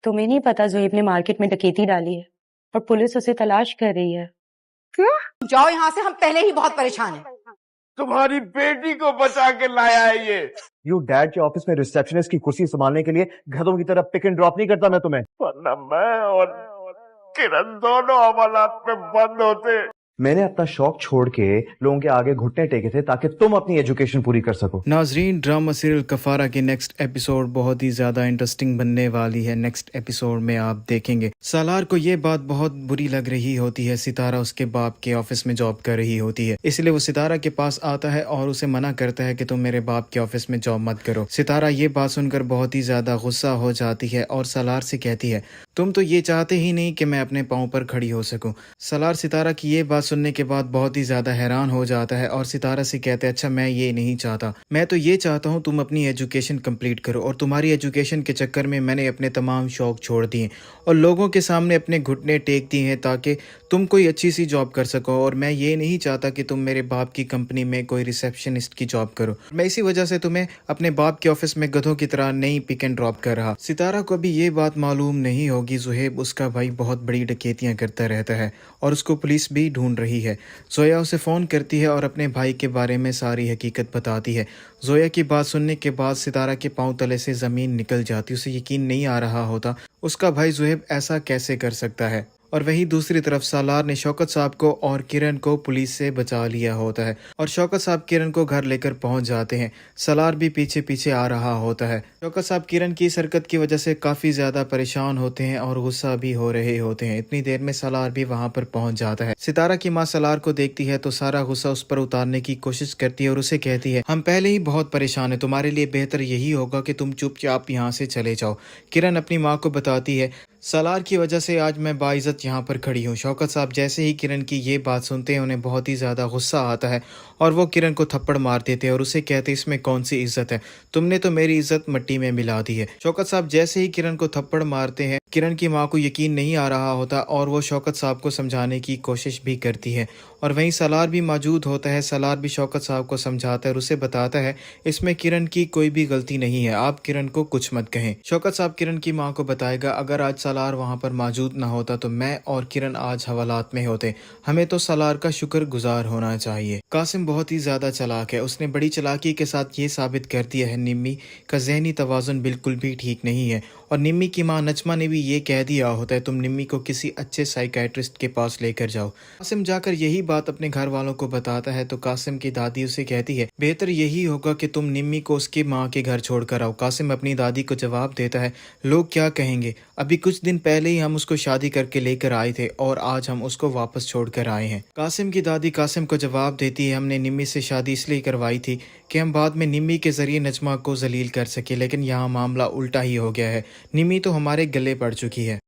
तुम्हें नहीं पता जोहेब ने मार्केट में डकैती डाली है और पुलिस उसे तलाश कर रही है। जाओ यहाँ से, हम पहले ही बहुत परेशान हैं। तुम्हारी बेटी को बचा के लाया है ये। यू डैड के ऑफिस में रिसेप्शनिस्ट की कुर्सी संभालने के लिए घरों की तरफ पिक एंड ड्रॉप नहीं करता मैं तुम्हें। वरना मैं और किरण दोनों हवालात में बंद होते। मैंने अपना शौक छोड़ के लोगों के आगे घुटने टेके थे ताकि तुम अपनी एजुकेशन पूरी कर सको। नाजरीन, ड्रामा सीरियल कफारा की नेक्स्ट एपिसोड बहुत ही ज़्यादा इंटरेस्टिंग बनने वाली है। नेक्स्ट एपिसोड में आप देखेंगे सालार को ये बात बहुत बुरी लग रही होती है। सितारा उसके बाप के ऑफिस में जॉब कर रही होती है, इसलिए वो सितारा के पास आता है और उसे मना करता है कि तुम मेरे बाप के ऑफिस में जॉब मत करो। सितारा ये बात सुनकर बहुत ही ज़्यादा गुस्सा हो जाती है और सालार से कहती है तुम तो ये चाहते ही नहीं कि मैं अपने पाँव पर खड़ी हो सकूं। सालार सितारा की ये बात सुनने के बाद बहुत ही ज़्यादा हैरान हो जाता है और सितारा से कहते हैं अच्छा मैं ये नहीं चाहता, मैं तो ये चाहता हूँ तुम अपनी एजुकेशन कंप्लीट करो और तुम्हारी एजुकेशन के चक्कर में मैंने अपने तमाम शौक छोड़ दिए और लोगों के सामने अपने घुटने टेक दिए हैं ताकि तुम कोई अच्छी सी जॉब कर सको। और मैं ये नहीं चाहता कि तुम मेरे बाप की कंपनी में कोई रिसेप्शनिस्ट की जॉब करो। मैं इसी वजह से तुम्हें अपने बाप के ऑफिस में गधों की तरह नहीं पिक एंड ड्रॉप कर रहा। सितारा को भी ये बात मालूम नहीं होगी ज़ुहैब उसका भाई बहुत बड़ी डकैतियाँ करता रहता है और उसको पुलिस भी ढूंढ रही है। जोया उसे फ़ोन करती है और अपने भाई के बारे में सारी हकीकत बताती है। जोया की बात सुनने के बाद सितारा के पांव तले से ज़मीन निकल जाती। उसे यकीन नहीं आ रहा होता उसका भाई ज़ुहैब ऐसा कैसे कर सकता है। और वहीं दूसरी तरफ सालार ने शौकत साहब को और किरण को पुलिस से बचा लिया होता है और शौकत साहब किरण को घर लेकर पहुंच जाते हैं। सालार भी पीछे पीछे आ रहा होता है। शौकत साहब किरण की इस हरकत की वजह से काफ़ी ज़्यादा परेशान होते हैं और गुस्सा भी हो रहे होते हैं। इतनी देर में सालार भी वहां पर पहुंच जाता है। सितारा की माँ सालार को देखती है तो सारा गुस्सा उस पर उतारने की कोशिश करती है और उसे कहती है हम पहले ही बहुत परेशान हैं, तुम्हारे लिए बेहतर यही होगा कि तुम चुपचाप यहाँ से चले जाओ। किरण अपनी माँ को बताती है सालार की वजह से आज मैं बाइज्जत यहाँ पर खड़ी हूँ। शौकत साहब जैसे ही किरण की ये बात सुनते हैं उन्हें बहुत ही ज़्यादा गुस्सा आता है और वो किरण को थप्पड़ मार देते हैं और उसे कहते हैं इसमें कौन सी इज्जत है, तुमने तो मेरी इज्जत मिट्टी में मिला दी है। शौकत साहब जैसे ही किरण को थप्पड़ मारते हैं किरण की माँ को यकीन नहीं आ रहा होता और वो शौकत साहब को समझाने की कोशिश भी करती है और वहीं सालार भी मौजूद होता है। सालार भी शौकत साहब को समझाता है और उसे बताता है इसमें किरण की कोई भी गलती नहीं है, आप किरण को कुछ मत कहें। शौकत साहब किरण की माँ को बताएगा अगर आज सालार वहाँ पर मौजूद ना होता तो मैं और किरण आज हवालात में होते, हमें तो सालार का शुक्र गुजार होना चाहिए। कासिम बहुत ही ज़्यादा चालाक है, उसने बड़ी चालाकी के साथ ये साबित कर दिया है निम्मी का जहनी तवाज़ुन बिल्कुल भी ठीक नहीं है और निम्मी की माँ नजमा ने भी ये कह दिया होता है तुम निम्मी को किसी अच्छे साइकियाट्रिस्ट के पास लेकर जाओ। कासिम जाकर यही बात अपने घर वालों को बताता है तो कासिम की दादी उसे कहती है बेहतर यही होगा कि तुम निम्मी को उसकी माँ के घर छोड़कर आओ। कासिम अपनी दादी को जवाब देता है लोग क्या कहेंगे, अभी कुछ दिन पहले ही हम उसको शादी करके लेकर आए थे और आज हम उसको वापस छोड़कर आए हैं। कासिम की दादी कासिम को जवाब देती है हमने निम्मी से शादी इसलिए करवाई थी कि हम बाद में निम्मी के जरिए नजमा को जलील कर सके, लेकिन यहाँ मामला उल्टा ही हो गया है, निम्मी तो हमारे गले पड़ चुकी है।